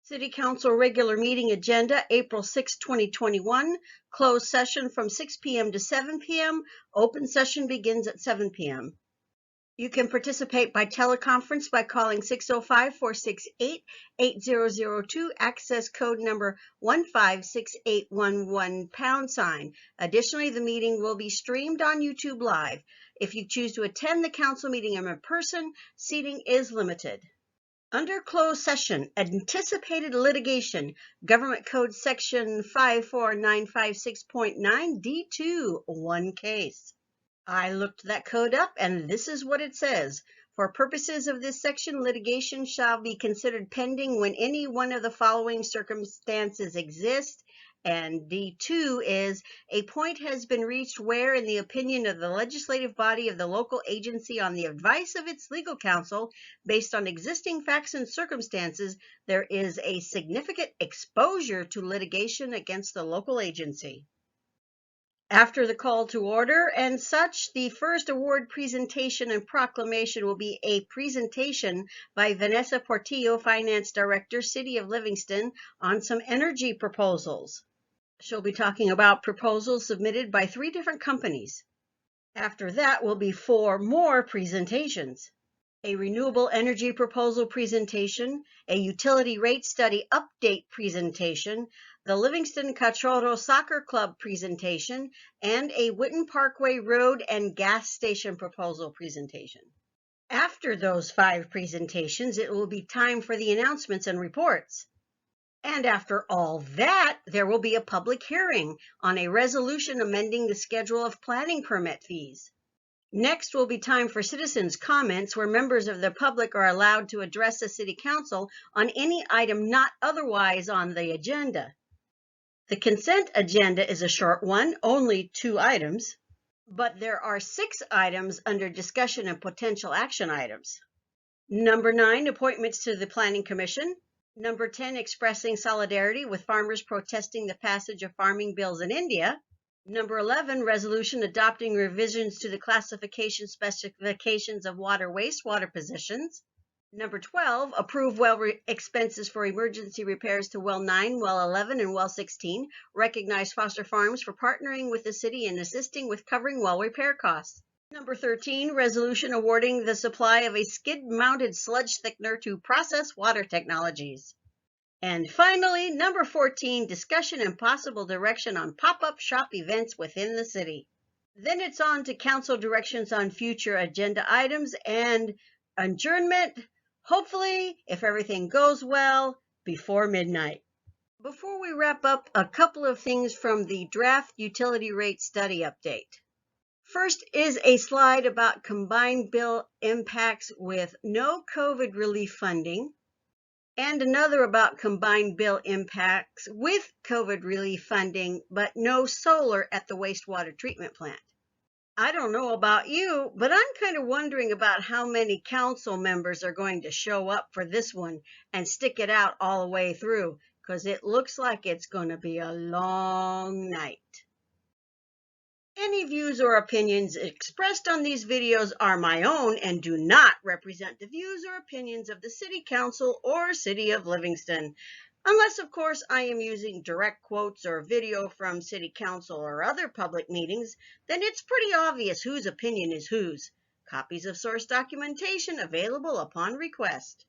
City Council regular meeting agenda, April 6, 2021. Closed session from 6 p.m. to 7 p.m. Open session begins at 7 p.m. You can participate by teleconference by calling 605-468-8002, access code number 156811 #. Additionally, the meeting will be streamed on YouTube Live. If you choose to attend the council meeting in person, seating is limited. Under closed session, anticipated litigation, Government Code Section 54956.9 D2, one case. I looked that code up and this is what it says. For purposes of this section, litigation shall be considered pending when any one of the following circumstances exist. And D2 is a point has been reached where, in the opinion of the legislative body of the local agency on the advice of its legal counsel, based on existing facts and circumstances, there is a significant exposure to litigation against the local agency. After the call to order and such, the first award presentation and proclamation will be a presentation by Vanessa Portillo, Finance Director, City of Livingston, on some energy proposals. She'll be talking about proposals submitted by 3 different companies. After that will be 4 more presentations. A renewable energy proposal presentation, a utility rate study update presentation, the Livingston Cachorro Soccer Club presentation, and a Witten Parkway Road and gas station proposal presentation. After those 5 presentations, it will be time for the announcements and reports. And after all that, there will be a public hearing on a resolution amending the schedule of planning permit fees. Next will be time for citizens' comments, where members of the public are allowed to address the City Council on any item not otherwise on the agenda. The consent agenda is a short one, only 2 items, but there are 6 items under discussion and potential action items. Number 9, appointments to the Planning Commission. Number 10, expressing solidarity with farmers protesting the passage of farming bills in India. Number 11, resolution adopting revisions to the classification specifications of water wastewater positions. Number 12, approve well expenses for emergency repairs to well 9, well 11, and well 16. Recognize Foster Farms for partnering with the city and assisting with covering well repair costs. Number 13, resolution awarding the supply of a skid-mounted sludge thickener to Process Water Technologies. And finally, number 14, discussion and possible direction on pop-up shop events within the city. Then it's on to council directions on future agenda items and adjournment, hopefully, if everything goes well, before midnight. Before we wrap up, a couple of things from the draft utility rate study update. First is a slide about combined bill impacts with no COVID relief funding, and another about combined bill impacts with COVID relief funding, but no solar at the wastewater treatment plant. I don't know about you, but I'm kind of wondering about how many council members are going to show up for this one and stick it out all the way through, because it looks like it's going to be a long night. Any views or opinions expressed on these videos are my own and do not represent the views or opinions of the City Council or City of Livingston. Unless, of course, I am using direct quotes or video from City Council or other public meetings, then it's pretty obvious whose opinion is whose. Copies of source documentation available upon request.